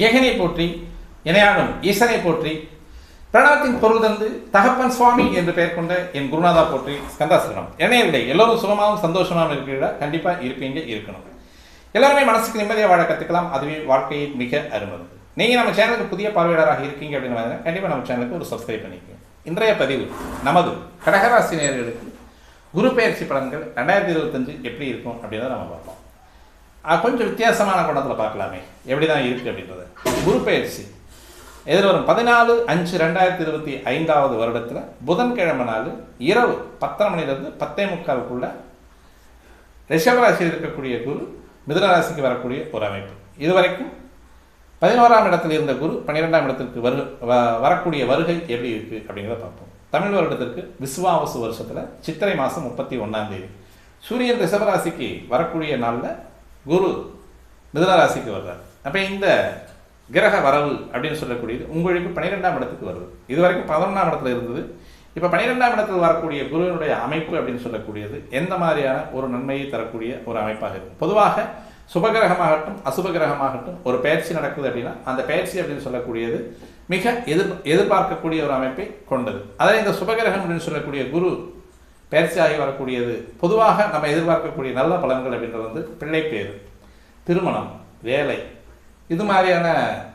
ஏகனை போற்றி இணையாடும் ஈசனை போற்றி பிரணவத்தின் பொருள் தந்து தகப்பன் சுவாமி என்று பெயர் கொண்ட என் குருநாதா போற்றி ஸ்கந்தாசிரமம். என்னைய விட எல்லோரும் சுகமாகவும் சந்தோஷமாகவும் இருக்கிற கண்டிப்பாக இருப்பீங்க, இருக்கணும். எல்லாருமே மனசுக்கு நிம்மதியாக வாழ கற்றுக்கலாம். அதுவே வாழ்க்கையில் மிக அருமது. நீங்கள் நம்ம சேனலுக்கு புதிய பார்வையாளராக இருக்கீங்க அப்படின்னு கண்டிப்பாக நம்ம சேனலுக்கு ஒரு சப்ஸ்கிரைப் பண்ணிக்கோங்க. இன்றைய பதிவு நமது கடகராசி நேயர்களுக்கு குரு பெயர்ச்சி பலன்கள் 2025 எப்படி இருக்கும் அப்படின்றத நம்ம பார்ப்போம். கொஞ்சம் வித்தியாசமான கோணத்தில் பார்க்கலாமே எப்படி தான் இருக்குது அப்படின்றது. குரு பெயர்ச்சி எதிர்வரும் 14/5/2025 வருடத்தில் புதன்கிழமை நாள் இரவு 10 மணிலிருந்து 10:45 ரிஷபராசியில் இருக்கக்கூடிய குரு மிதுனராசிக்கு வரக்கூடிய ஒரு அமைப்பு. இதுவரைக்கும் 11ஆம் இடத்தில் இருந்த குரு 12ஆம் இடத்திற்கு வரக்கூடிய வருகை எப்படி இருக்குது அப்படிங்கிறத பார்ப்போம். தமிழ் வருடத்திற்கு விசுவாவசு வருஷத்தில் சித்திரை மாதம் 31ஆம் தேதி சூரியன் ரிஷபராசிக்கு வரக்கூடிய நாளில் குரு மிதுனராசிக்கு வர்றார். அப்போ இந்த கிரக வரவு அப்படின்னு சொல்லக்கூடியது உங்களுக்கு 12ஆம் இடத்துக்கு வருது. இது வரைக்கும் 11ஆம் இடத்துல இருந்தது. இப்போ 12ஆம் இடத்தில் வரக்கூடிய குருவினுடைய அமைப்பு அப்படின்னு சொல்லக்கூடியது எந்த மாதிரியான ஒரு நன்மையை தரக்கூடிய ஒரு அமைப்பாக இருக்கும். பொதுவாக சுபகிரகமாகட்டும் அசுபகிரகமாகட்டும் ஒரு பயிற்சி நடக்குது அப்படின்னா அந்த பயிற்சி அப்படின்னு சொல்லக்கூடியது மிக எதிர்பார்க்கக்கூடிய ஒரு அமைப்பை கொண்டது. அதில் இந்த சுபகிரகம் அப்படின்னு சொல்லக்கூடிய குரு பயிற்சியாகி வரக்கூடியது பொதுவாக நம்ம எதிர்பார்க்கக்கூடிய நல்ல பலன்கள் அப்படின்றது பிள்ளை பேர், திருமணம், வேலை, இது மாதிரியான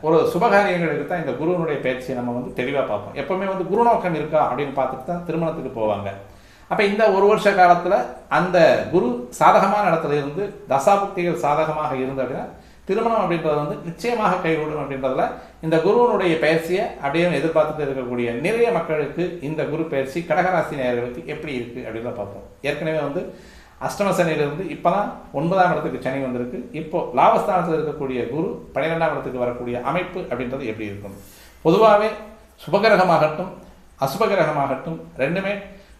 ஒரு சுபகாரியங்களுக்கு தான் இந்த குருவனுடைய பயிற்சியை நம்ம தெளிவாக பார்ப்போம். எப்போவுமே குரு நோக்கம் இருக்கா அப்படின்னு பார்த்துட்டு தான் திருமணத்துக்கு போவாங்க. அப்போ இந்த ஒரு வருஷ காலத்தில் அந்த குரு சாதகமான இடத்துல இருந்து தசாபுக்திகள் சாதகமாக இருந்து அப்படின்னா திருமணம் அப்படின்றது நிச்சயமாக கைகூடும் அப்படின்றதுல இந்த குருவனுடைய பயிற்சியை அப்படியே எதிர்பார்த்துட்டு இருக்கக்கூடிய நிறைய மக்களுக்கு இந்த குரு பயிற்சி கடகராசி நேயர்களுக்கு எப்படி இருக்குது அப்படின்னு பார்ப்போம். ஏற்கனவே அஷ்டம சனியிலிருந்து இப்போ தான் 9ஆம் இடத்துக்கு சனி வந்திருக்கு. இப்போது லாபஸ்தானத்தில் இருக்கக்கூடிய குரு 12ஆம் இடத்துக்கு வரக்கூடிய அமைப்பு அப்படின்றது எப்படி இருக்கும். பொதுவாகவே சுபகிரகமாகட்டும் அசுபகிரகமாகட்டும் ரெண்டுமே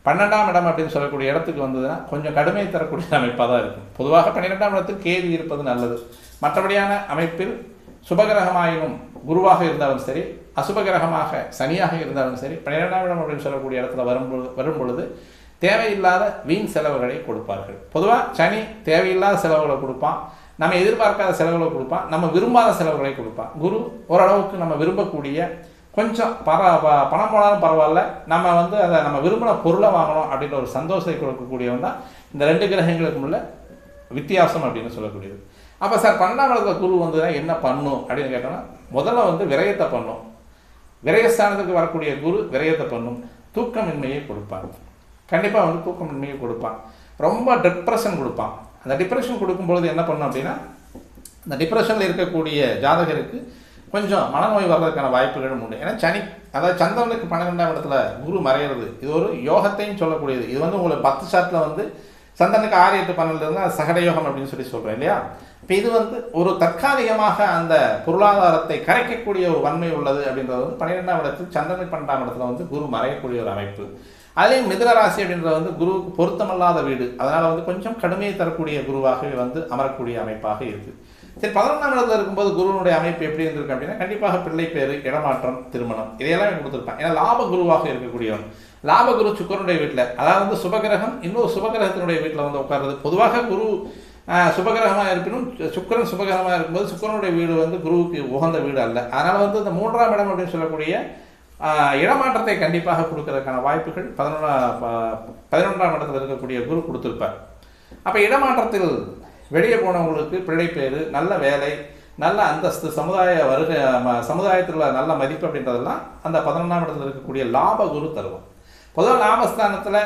12ஆம் இடம் அப்படின்னு சொல்லக்கூடிய இடத்துக்கு வந்ததுன்னா கொஞ்சம் கடுமையை தரக்கூடிய அமைப்பாக தான் இருக்கும். பொதுவாக 12ஆம் இடத்தில் கேது இருப்பது நல்லது. மற்றபடியான அமைப்பில் சுபகிரகமாயினும் குருவாக இருந்தாலும் சரி, அசுபகிரகமாக சனியாக இருந்தாலும் சரி, 12ஆம் இடம் அப்படின்னு சொல்லக்கூடிய இடத்துல வரும்பொழுது தேவையில்லாத வீண் செலவுகளை கொடுப்பார்கள். பொதுவாக சனி தேவையில்லாத செலவுகளை கொடுப்பான், நம்ம எதிர்பார்க்காத செலவுகளை கொடுப்பான், நம்ம விரும்பாத செலவுகளை கொடுப்பான். குரு ஓரளவுக்கு நம்ம விரும்பக்கூடிய கொஞ்சம் பணம் போனாலும் பரவாயில்ல, நம்ம அதை நம்ம விரும்பின பொருளை வாங்கணும் அப்படின்ற ஒரு சந்தோஷத்தை கொடுக்கக்கூடியவன் தான் இந்த ரெண்டு கிரகங்களுக்கும் உள்ள வித்தியாசம் அப்படின்னு சொல்லக்கூடியது. அப்போ சார் 12ஆம் இடத்துல குரு என்ன பண்ணும் அப்படின்னு கேட்டோம்னா முதல்ல விரயத்தை பண்ணும். விரயஸ்தானத்துக்கு வரக்கூடிய குரு விரயத்தை பண்ணும். தூக்கமின்மையை கொடுப்பார். கண்டிப்பாக தூக்கமின்மையை கொடுப்பான். ரொம்ப டிப்ரெஷன் கொடுப்பான். அந்த டிப்ரெஷன் கொடுக்கும்பொழுது என்ன பண்ணும் அப்படின்னா அந்த டிப்ரெஷனில் இருக்கக்கூடிய ஜாதகருக்கு கொஞ்சம் மனநோய் வர்றதுக்கான வாய்ப்புகளும் உண்டு. ஏன்னா சனி அதாவது சந்திரனுக்கு 12ஆம் இடத்துல குரு மறையிறது இது ஒரு யோகத்தையும் சொல்லக்கூடியது. இது உங்களுக்கு 10 சாட்டில் சந்திரனுக்கு 6, 8, 12 இருந்தால் சகடயோகம் அப்படின்னு சொல்கிறேன் இல்லையா. இப்போ இது ஒரு தற்காலிகமாக அந்த பொருளாதாரத்தை கரைக்கக்கூடிய ஒரு வன்மை உள்ளது அப்படின்றது 12ஆம் இடத்தில் சந்திரனுக்கு 12ஆம் இடத்துல குரு மறையக்கூடிய ஒரு அமைப்பு. அதுலேயும் மிதுனராசி அப்படின்றது குருவுக்கு பொருத்தமல்லாத வீடு. அதனால் கொஞ்சம் கடுமையை தரக்கூடிய குருவாகவே அமரக்கூடிய அமைப்பாக இருக்குது. சரி, 11ஆம் இடத்துல இருக்கும்போது குருவனுடைய அமைப்பு எப்படி இருந்திருக்கு அப்படின்னா கண்டிப்பாக பிள்ளை பேர், இடமாற்றம், திருமணம் இதையெல்லாம் கொடுத்துருப்பான். ஏன்னா லாப குருவாக இருக்கக்கூடியவன். லாப குரு சுக்கரனுடைய வீட்டில், அதாவது சுபகிரகம் இன்னொரு சுபகிரகத்தினுடைய வீட்டில் உட்கார்றது. பொதுவாக குரு சுபகிரகமாக இருப்பினும் சுக்கரன் சுபகிரகமாக இருக்கும்போது சுக்கரனுடைய வீடு குருவுக்கு உகந்த வீடு அல்ல. அதனால் இந்த 3ஆம் இடம் அப்படின்னு சொல்லக்கூடிய இடமாற்றத்தை கண்டிப்பாக கொடுக்கறதுக்கான வாய்ப்புகள் 11ஆம் இடத்துல இருக்கக்கூடிய குரு கொடுத்துருப்பார். அப்போ இடமாற்றத்தில் வெளியே போனவங்களுக்கு பிள்ளை பேர், நல்ல வேலை, நல்ல அந்தஸ்து, சமுதாயத்தில் நல்ல மதிப்பு அப்படின்றதெல்லாம் அந்த 11ஆம் இடத்துல இருக்கக்கூடிய லாப குரு தருவோம். பொதுவாக லாபஸ்தானத்தில்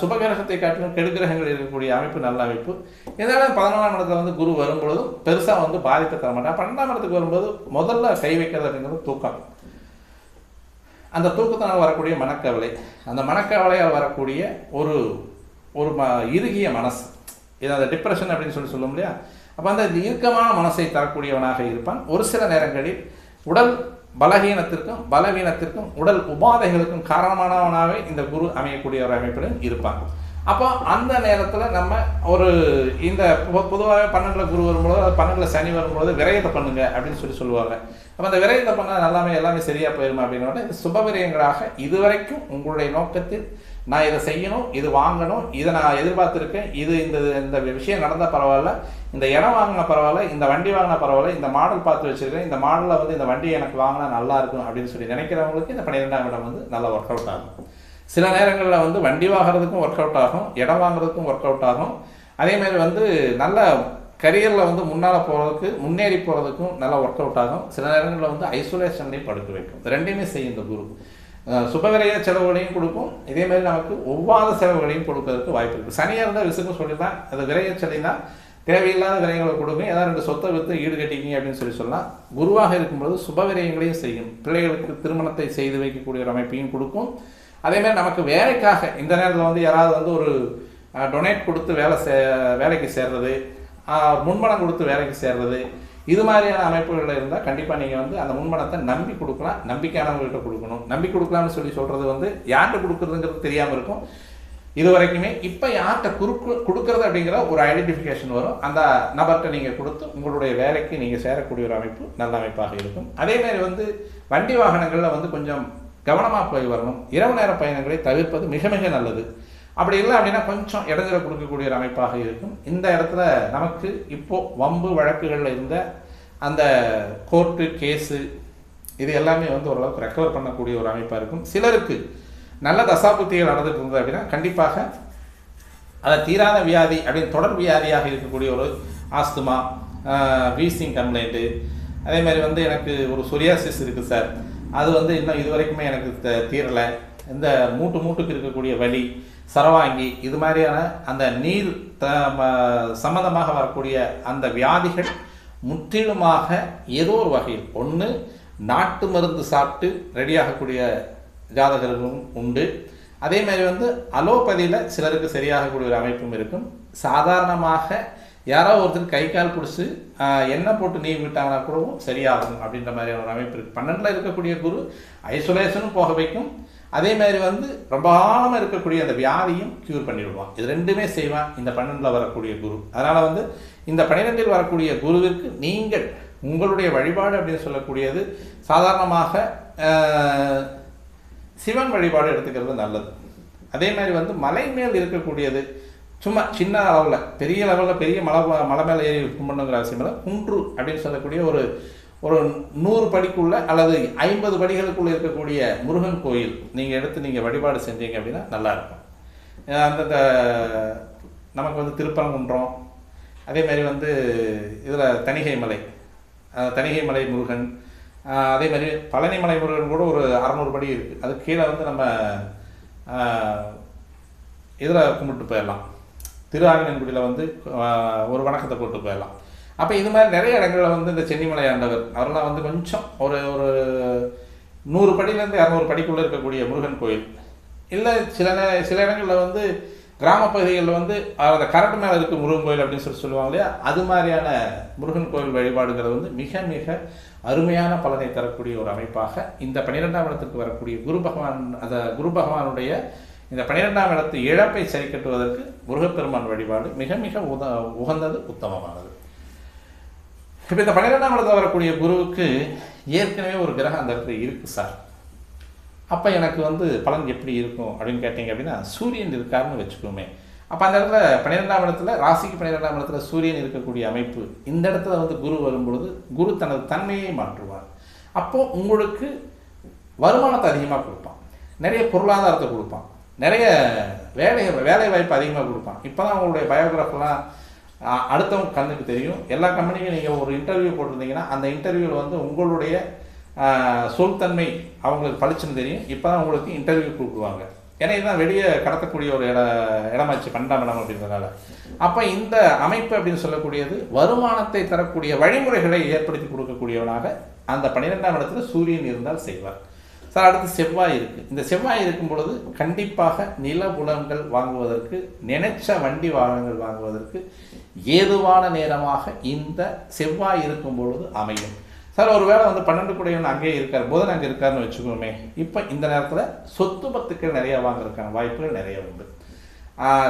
சுபகிரகத்தை காட்டிலும் கெடுகிரகங்கள் இருக்கக்கூடிய அமைப்பு நல்ல அமைப்பு. இதனால் 11ஆம் இடத்துல குரு வரும்பொழுதும் பெருசாக பாதிப்பை தர மாட்டேன். 12ஆம் இடத்துக்கு வரும்போது முதல்ல கை வைக்கிறது அப்படிங்கிறது தூக்கம். அந்த தூக்கத்தினால் வரக்கூடிய மனக்கவலை, அந்த மனக்கவலையால் வரக்கூடிய ஒரு இறுகிய மனசு, இது அந்த டிப்ரெஷன் அப்படின்னு சொல்லும் இல்லையா. அப்போ அந்த இறுக்கமான மனசை தரக்கூடியவனாக இருப்பான். ஒரு சில நேரங்களில் உடல் பலவீனத்திற்கும் உடல் உபாதைகளுக்கும் காரணமானவனாகவே இந்த குரு அமையக்கூடிய ஒரு அமைப்பிலும் இருப்பான். அப்போ அந்த நேரத்தில் நம்ம இந்த பொதுவாக 12 குரு வரும்போது 12 சனி வரும்போது விரயத்தை பண்ணுங்க அப்படின்னு சொல்லுவாங்க. அப்போ அந்த விரயத்தை பண்ணால் எல்லாமே சரியாக போயிருமா அப்படின்னா இந்த சுப விரயங்களாக இதுவரைக்கும் உங்களுடைய நோக்கத்தில் நான் இதை செய்யணும், இது வாங்கணும், இதை நான் எதிர்பார்த்துருக்கேன், இது இந்த இந்த விஷயம் நடந்தால் பரவாயில்ல, இந்த இடம் வாங்கினா பரவாயில்ல, இந்த வண்டி வாங்கினா பரவாயில்ல, இந்த மாடல் பார்த்து வச்சுருக்கேன், இந்த மாடலில் வந்து இந்த வண்டி எனக்கு வாங்கினா நல்லா இருக்கும் அப்படின்னு சொல்லி நினைக்கிறவங்களுக்கு இந்த 12ஆம் இடம் வந்து நல்லா ஒர்க் அவுட் ஆகும். சில நேரங்களில் வந்து வண்டி வாங்குறதுக்கும் ஒர்க் அவுட் ஆகும், இடம் வாங்குறதுக்கும் ஒர்க் அவுட் ஆகும். அதேமாதிரி வந்து நல்ல கரியரில் வந்து முன்னால் போகிறதுக்கு, முன்னேறி போகிறதுக்கும் நல்லா ஒர்க் அவுட் ஆகும். சில நேரங்களில் வந்து ஐசோலேஷன்லேயும் படுக்க வைக்கும். ரெண்டையுமே செய்யும் இந்த குரு. சுபவிரய செலவுகளையும் கொடுக்கும், இதேமாதிரி நமக்கு ஒவ்வாத செலவுகளையும் கொடுக்கறதுக்கு வாய்ப்பு இருக்குது. சனியாக இருந்தால் விசுக்கு சொல்லிதான், அது விரைய செல்லினா தேவையில்லாத விரயங்களை கொடுக்கும். ஏதாவது 2 சொத்தை விற்று ஈடு கட்டிக்கிங்க அப்படின்னு சொல்லலாம். குருவாக இருக்கும்போது சுப விரயங்களையும் செய்யும். பிள்ளைகளுக்கு திருமணத்தை செய்து வைக்கக்கூடிய ஒரு அமைப்பையும் கொடுக்கும். அதேமாதிரி நமக்கு வேலைக்காக இந்த நேரத்தில் வந்து யாராவது வந்து ஒரு டொனேட் கொடுத்து வேலைக்கு சேர்றது, முன்பணம் கொடுத்து வேலைக்கு சேர்றது, இது மாதிரியான அமைப்புகளில் இருந்தால் கண்டிப்பாக நீங்கள் வந்து அந்த முன்பணத்தை நம்பி கொடுக்கலாம். நம்பிக்கையானவங்கள்ட்ட கொடுக்கணும். நம்பி கொடுக்கலாம்னு சொல்கிறது வந்து யார்கிட்ட கொடுக்குறதுங்கிறது தெரியாமல் இருக்கும் இது வரைக்குமே. இப்போ யார்கிட்ட கொடுக்குறது அப்படிங்கிற ஒரு ஐடென்டிஃபிகேஷன் வரும். அந்த நபர்கிட்ட நீங்கள் கொடுத்து உங்களுடைய வேலைக்கு நீங்கள் சேரக்கூடிய ஒரு அமைப்பு நல்ல அமைப்பாக இருக்கும். அதேமாதிரி வந்து வண்டி வாகனங்களில் வந்து கொஞ்சம் கவனமாக போய் வரணும். இரவு நேர பயணங்களை தவிர்ப்பது மிக மிக நல்லது. அப்படி இல்லை அப்படின்னா கொஞ்சம் இடைஞ்சலை கொடுக்கக்கூடிய ஒரு அமைப்பாக இருக்கும். இந்த இடத்துல நமக்கு இப்போது வம்பு வழக்குகளில் இருந்த அந்த கோர்ட்டு கேஸு இது எல்லாமே வந்து ஓரளவுக்கு ரெக்கவர் பண்ணக்கூடிய ஒரு அமைப்பாக இருக்கும். சிலருக்கு நல்ல தசாபுத்திகள் நடந்துட்டு இருந்தது அப்படின்னா கண்டிப்பாக அதை தீராத வியாதி அப்படின்னு தொடர் வியாதியாக இருக்கக்கூடிய ஒரு ஆஸ்துமா, வீசிங் கம்ப்ளைண்ட்டு, அதே மாதிரி வந்து எனக்கு ஒரு சொரியாசிஸ் இருக்குது சார், அது வந்து இன்னும் இது வரைக்குமே எனக்கு தீரலை, இந்த மூட்டுக்கு இருக்கக்கூடிய வலி, சரவாங்கி, இது மாதிரியான அந்த நீர் சம்மந்தமாக வரக்கூடிய அந்த வியாதிகள் முற்றிலுமாக ஏதோ ஒரு வகையில் ஒன்று நாட்டு மருந்து சாப்பிட்டு ரெடியாகக்கூடிய ஜாதகர்களும் உண்டு. அதே மாதிரி வந்து அலோபதியில் சிலருக்கு சரியாகக்கூடிய ஒரு அமைப்பும் இருக்கும். சாதாரணமாக யாரோ ஒருத்தர் கை கால் பிடிச்சி எண்ணெய் போட்டு நீர் விட்டாங்கன்னா கூடவும் சரியாகும் அப்படின்ற மாதிரியான ஒரு அமைப்பு இருக்குது. 12ல் இருக்கக்கூடிய குரு ஐசோலேஷனும் போக வைக்கும். அதே மாதிரி வந்து ரொம்ப காலமாக இருக்கக்கூடிய அந்த வியாதியும் க்யூர் பண்ணிவிடுவான். இது ரெண்டுமே செய்வான் இந்த 12ல் வரக்கூடிய குரு. அதனால் வந்து இந்த 12ல் வரக்கூடிய குருவிற்கு நீங்கள் உங்களுடைய வழிபாடு அப்படின்னு சொல்லக்கூடியது சாதாரணமாக சிவன் வழிபாடு எடுத்துக்கிறது நல்லது. அதே மாதிரி வந்து மலை மேல் இருக்கக்கூடியது சும்மா சின்ன அளவில், பெரிய லெவலில் பெரிய மலை மேலே ஏறி கும்பிடணுங்கிற அவசியம் இல்லை. குன்று அப்படின்னு சொல்லக்கூடிய ஒரு 100 படிக்குள்ள அல்லது 50 படிகளுக்குள்ளே இருக்கக்கூடிய முருகன் கோயில் நீங்கள் எடுத்து நீங்கள் வழிபாடு செஞ்சீங்க அப்படின்னா நல்லாயிருக்கும். அந்தந்த நமக்கு வந்து திருப்பரங்குன்றம், அதே மாதிரி வந்து இதில் தணிகை மலை முருகன், அதே மாதிரி பழனி மலை முருகன் கூட ஒரு 600 படி இருக்குது. அது கீழே வந்து நம்ம இதில் கும்பிட்டு போயிடலாம். திருஆவினன்குடியில் வந்து ஒரு வணக்கத்தை போட்டு போயிடலாம். அப்போ இது மாதிரி நிறைய இடங்களில் வந்து இந்த சென்னிமலை ஆண்டவர் அவரெல்லாம் வந்து கொஞ்சம் ஒரு 100 படியிலேருந்து 200 படிக்குள்ளே இருக்கக்கூடிய முருகன் கோயில் இல்லை. சில இடங்களில் வந்து கிராம பகுதிகளில் வந்து அந்த கரண்ட் மேலே இருக்க முருகன் கோயில் அப்படின்னு சொல்லுவாங்க இல்லையா, அது மாதிரியான முருகன் கோயில் வழிபாடுங்கிறது வந்து மிக மிக அருமையான பலனை தரக்கூடிய ஒரு அமைப்பாக இந்த 12ஆம் இடத்துக்கு வரக்கூடிய குரு பகவானுடைய இந்த 12ஆம் இடத்து இழப்பை சரி கட்டுவதற்கு முருகப்பெருமான் வழிபாடு மிக மிக உகந்தது, உத்தமமானது. இப்போ இந்த 12ஆம் இடத்துல வரக்கூடிய குருவுக்கு ஏற்கனவே ஒரு கிரகம் அந்த இடத்துல இருக்குது சார். அப்போ எனக்கு வந்து பலன் எப்படி இருக்கும் அப்படின்னு கேட்டிங்க அப்படின்னா சூரியன் இருக்காருன்னு வச்சுக்கோமே. அப்போ அந்த இடத்துல 12ஆம் இடத்துல ராசிக்கு 12ஆம் இடத்துல சூரியன் இருக்கக்கூடிய அமைப்பு, இந்த இடத்துல வந்து குரு வரும்பொழுது குரு தனது தன்மையை மாற்றுவார். அப்போது உங்களுக்கு வருமானத்தை அதிகமாக கொடுப்பான், நிறைய பொருளாதாரத்தை கொடுப்பான், நிறைய வேலை வாய்ப்பு அதிகமாக கொடுப்பான். இப்போ தான் உங்களுடைய பயோகிராஃபெலாம் அடுத்தவங்க கண்ணுக்கு தெரியும். எல்லா கம்பெனிக்கும் நீங்கள் ஒரு இன்டர்வியூ போட்டிருந்தீங்கன்னா அந்த இன்டர்வியூவில் வந்து உங்களுடைய சொல்தன்மை அவங்களுக்கு பளிச்சுன்னு தெரியும். இப்போ தான் உங்களுக்கு இன்டர்வியூ கொடுக்குவாங்க. ஏன்னா இதுதான் வெளியே கடத்தக்கூடிய ஒரு இடமாச்சு 12ஆம் இடம் அப்படின்றதுனால. அப்போ இந்த அமைப்பு அப்படின்னு சொல்லக்கூடியது வருமானத்தை தரக்கூடிய வழிமுறைகளை ஏற்படுத்தி கொடுக்கக்கூடியவனாக அந்த 12ஆம் இடத்துல சூரியன் இருந்தால் செய்வார் சார். அடுத்து செவ்வாய் இருக்குது. இந்த செவ்வாய் இருக்கும் பொழுது கண்டிப்பாக நிலபுலன்கள் வாங்குவதற்கு, நினைச்ச வண்டி வாகனங்கள் வாங்குவதற்கு ஏதுவான நேரமாக இந்த செவ்வாய் இருக்கும் பொழுது அமையும் சார். ஒரு வேளை வந்து 12 கூடையவன் அங்கேயே இருக்கார், புதன் அங்கே இருக்காருன்னு வச்சுக்கோமே. இப்போ இந்த நேரத்தில் சொத்து பத்துக்கள் நிறையா வாங்குறதுக்கான வாய்ப்புகள் நிறைய உண்டு.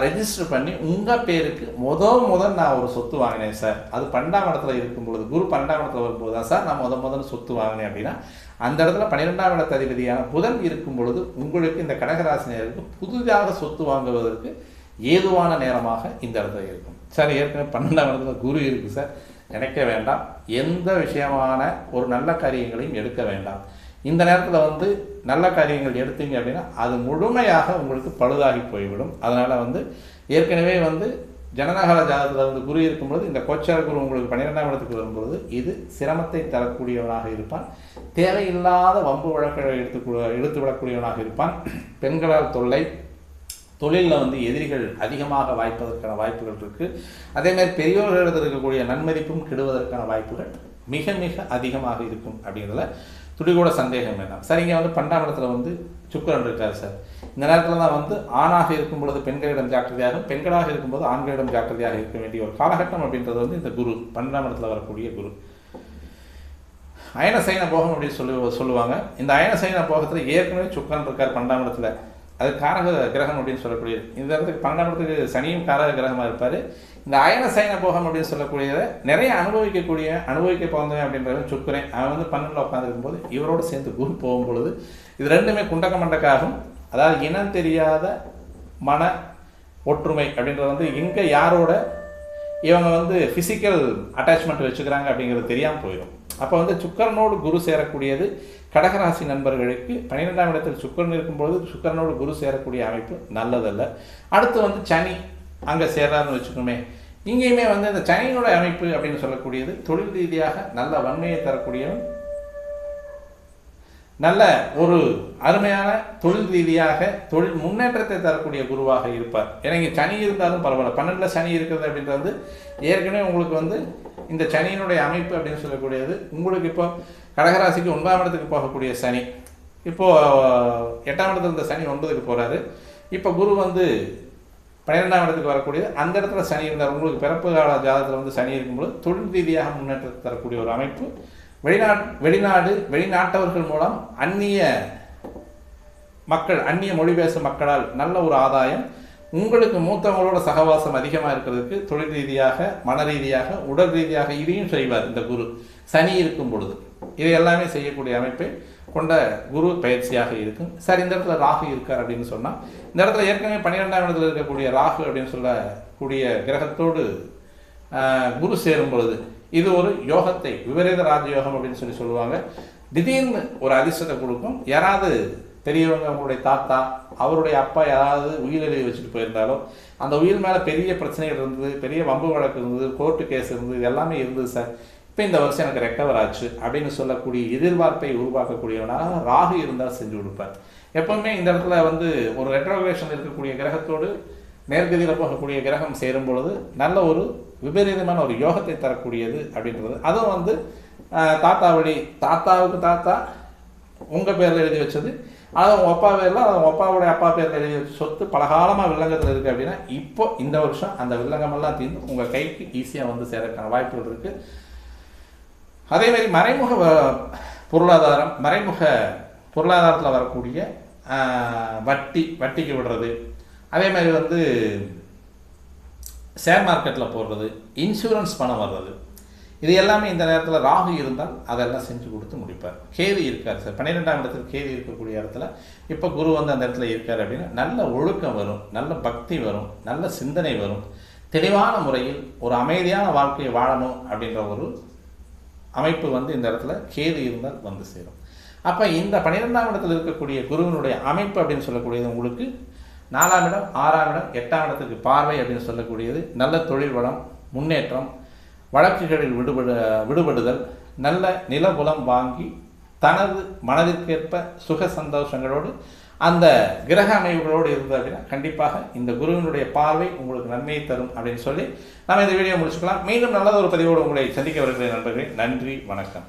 ரெஜிஸ்டர் பண்ணி உங்கள் பேருக்கு முதல் நான் ஒரு சொத்து வாங்கினேன் சார், அது 12ஆம் இடத்துல இருக்கும் பொழுது, குரு 12ஆம் இடத்துல வரும்போது தான் சார் நான் முதல் சொத்து வாங்கினேன் அப்படின்னா, அந்த இடத்துல 12ஆம் இடத்து அதிபதியான புதன் இருக்கும் பொழுது உங்களுக்கு இந்த கடகராசினியருக்கு புதிதாக சொத்து வாங்குவதற்கு ஏதுவான நேரமாக இந்த இடத்துல இருக்கும். சார் ஏற்கனவே 12ஆம் இடத்துல குரு இருக்குது சார், நினைக்க வேண்டாம். எந்த விஷயமான ஒரு நல்ல காரியங்களையும் எடுக்க வேண்டாம். இந்த நேரத்தில் நல்ல காரியங்கள் எடுத்தீங்க அப்படின்னா அது முழுமையாக உங்களுக்கு பழுதாகி போய்விடும். அதனால் ஏற்கனவே ஜனனகால ஜாதகத்தில் குரு இருக்கும்பொழுது இந்த கோச்சார குரு உங்களுக்கு 12ஆம் இடத்துக்கு வரும்பொழுது இது சிரமத்தை தரக்கூடியவனாக இருப்பான். தேவையில்லாத வம்பு வழக்குகளை எடுத்து விடக்கூடியவனாக இருப்பான். பெண்களால் தொல்லை, தொழிலில் எதிரிகள் அதிகமாக வாய்ப்பதற்கான வாய்ப்புகள் இருக்குது. அதேமாதிரி பெரியோர்களிடத்தில் இருக்கக்கூடிய நன்மதிப்பும் கெடுவதற்கான வாய்ப்புகள் மிக மிக அதிகமாக இருக்கும் அப்படிங்கிறதுல துடிகூட சந்தேகம் வேண்டாம். சார் இங்கே 12ஆம் இடத்துல சுக்கிரன் இருக்கார் சார். இந்த நேரத்தில் தான் ஆணாக இருக்கும் பொழுது பெண்களிடம் ஜாக்கிரதையாகவும், பெண்களாக இருக்கும்போது ஆண்களிடம் ஜாக்கிரதையாக இருக்க வேண்டிய ஒரு காலகட்டம் அப்படின்றது இந்த குரு 12ஆம் இடத்துல வரக்கூடிய குரு. அயனசைன போகம் அப்படின்னு சொல்லுவாங்க. இந்த அயனசைன போகத்தில் ஏற்கனவே சுக்கிரன் இருக்கார் 12ஆம் இடத்துல. அது காரக கிரகம் அப்படின்னு சொல்லக்கூடியது. இந்த இடத்துக்கு 12ஆம் இடத்துக்கு சனியும் காரக கிரகமாக இருப்பார். இந்த அயனசைன போகம் அப்படின்னு சொல்லக்கூடியதை நிறைய அனுபவிக்க பிறந்தவன் அப்படின்றவன் சுக்கிரன். அவன் 12ல் உட்காந்துருக்கும் போது இவரோடு சேர்ந்து குரு போகும்பொழுது இது ரெண்டுமே குண்டக்க மண்டக்காகும். அதாவது இனம் தெரியாத மன ஒற்றுமை அப்படின்றது எங்கே யாரோட இவங்க ஃபிசிக்கல் அட்டாச்மெண்ட் வச்சுக்கிறாங்க அப்படிங்கிறது தெரியாமல் போயிடும். அப்போ சுக்கிரனோடு குரு சேரக்கூடியது கடகராசி நண்பர்களுக்கு 12ஆம் இடத்தில் சுக்கிரன் இருக்கும்போது சுக்கிரனோடு குரு சேரக்கூடிய அமைப்பு நல்லதல்ல. அடுத்து சனி அங்கே சேராதுன்னு வச்சுக்கோமே. இங்கேயுமே இந்த சனியினோட அமைப்பு அப்படின்னு சொல்லக்கூடியது தொழில் ரீதியாக நல்ல வன்மையை தரக்கூடியவன், நல்ல ஒரு அருமையான தொழில் ரீதியாக தொழில் முன்னேற்றத்தை தரக்கூடிய குருவாக இருப்பார். ஏன்னா இங்கே சனி இருந்தாலும் பரவாயில்ல. 12ல் சனி இருக்கிறது அப்படின்றது ஏற்கனவே உங்களுக்கு இந்த சனியினுடைய அமைப்பு அப்படின்னு சொல்லக்கூடியது உங்களுக்கு இப்போ கடகராசிக்கு 9ஆம் இடத்துக்கு போகக்கூடிய சனி, இப்போது 8ஆம் இடத்துல இருந்த சனி 9க்கு போகிறாரு. இப்போ குரு 12ஆம் இடத்துக்கு வரக்கூடியது. அந்த இடத்துல சனி இருந்தார். உங்களுக்கு பிறப்பு கால ஜாதகத்தில் சனி இருக்கும்போது தொழில் ரீதியாக முன்னேற்றத்தை தரக்கூடிய ஒரு அமைப்பு. வெளிநாட்டவர்கள் மூலம் அந்நிய மக்கள், அந்நிய மொழி பேசும் மக்களால் நல்ல ஒரு ஆதாயம். உங்களுக்கு மூத்தவங்களோட சகவாசம் அதிகமாக இருக்கிறதுக்கு தொழில் ரீதியாக, மன ரீதியாக, உடல் ரீதியாக இதையும் செய்வார் இந்த குரு சனி இருக்கும் பொழுது. இதை எல்லாமே செய்யக்கூடிய அமைப்பை கொண்ட குரு பயிற்சியாக இருக்கும். சார் இந்த இடத்துல ராகு இருக்கார் அப்படின்னு சொன்னால், இந்த இடத்துல ஏற்கனவே 12ஆம் இடத்துல இருக்கக்கூடிய ராகு அப்படின்னு சொல்லக்கூடிய கிரகத்தோடு குரு சேரும் பொழுது இது ஒரு யோகத்தை, விபரீத ராஜயோகம் அப்படின்னு சொல்லுவாங்க. திடீர்னு ஒரு அதிர்ஷ்டத்தை கொடுக்கும். யாராவது பெரியவங்க, உங்களுடைய தாத்தா, அவருடைய அப்பா யாராவது உயிர் எழுதி வச்சுட்டு போயிருந்தாலும் அந்த உயிர் மேலே பெரிய பிரச்சனைகள் இருந்தது, பெரிய வம்பு வழக்கு இருந்தது, கோர்ட்டு கேஸ் இருந்தது, இது எல்லாமே இருந்தது சார். இப்போ இந்த வருஷம் எனக்கு ரெக்கவர் ஆச்சு அப்படின்னு சொல்லக்கூடிய எதிர்பார்ப்பை உருவாக்கக்கூடியவனாக ராகு இருந்தால் செஞ்சு கொடுப்பார். எப்பவுமே இந்த இடத்துல ஒரு ரெட்ரோகிரேஷன் இருக்கக்கூடிய கிரகத்தோடு நேர்கதியில் போகக்கூடிய கிரகம் சேரும் பொழுது நல்ல ஒரு விபரீதமான ஒரு யோகத்தை தரக்கூடியது அப்படின்றது. அதுவும் தாத்தா வழி, தாத்தாவுக்கு தாத்தா உங்கள் பேரில் எழுதி வச்சது, அது உங்கள் அப்பா பேரில், அது உங்கள் அப்பாவுடைய அப்பா பேரில் எழுதி வச்ச சொத்து பலகாலமாக வில்லங்கத்தில் இருக்குது அப்படின்னா இப்போ இந்த வருஷம் அந்த வில்லங்கமெல்லாம் தீர்ந்து உங்கள் கைக்கு ஈஸியாக சேரக்கான வாய்ப்புகள் இருக்குது. அதேமாதிரி மறைமுக பொருளாதாரத்தில் வரக்கூடிய வட்டிக்கு விடுறது, அதே மாதிரி ஷேர் மார்க்கெட்டில் போடுறது, இன்சூரன்ஸ் பணம் வர்றது, இது எல்லாமே இந்த நேரத்தில் ராகு இருந்தால் அதெல்லாம் செஞ்சு கொடுத்து முடிப்பார். கேது இருக்கார் சார் 12ஆம் இடத்துல கேது இருக்கக்கூடிய இடத்துல இப்போ குரு அந்த இடத்துல இருக்கார் அப்படின்னா நல்ல ஒழுக்கம் வரும், நல்ல பக்தி வரும், நல்ல சிந்தனை வரும், தெளிவான முறையில் ஒரு அமைதியான வாழ்க்கையை வாழணும் அப்படின்ற ஒரு அமைப்பு இந்த இடத்துல கேது இருந்தால் சேரும். அப்போ இந்த 12ஆம் இடத்துல இருக்கக்கூடிய குருவினுடைய அமைப்பு அப்படின்னு சொல்லக்கூடியது உங்களுக்கு 4ஆம் இடம், 6ஆம் இடம், 8ஆம் இடத்துக்கு பார்வை அப்படின்னு சொல்லக்கூடியது நல்ல தொழில் வளம், முன்னேற்றம், வழக்குகளில் விடுபடுதல், நல்ல நிலபுலம் வாங்கி தனது மனதிற்கேற்ப சுக சந்தோஷங்களோடு அந்த கிரக அமைவுகளோடு இருந்தது அப்படின்னா கண்டிப்பாக இந்த குருவினுடைய பார்வை உங்களுக்கு நன்மையை தரும் அப்படின்னு சொல்லி நம்ம இந்த வீடியோ முடிச்சுக்கலாம். மீண்டும் நல்ல ஒரு பதிவோடு உங்களை சந்திக்க வருகிற நண்பர்களே, நன்றி, வணக்கம்.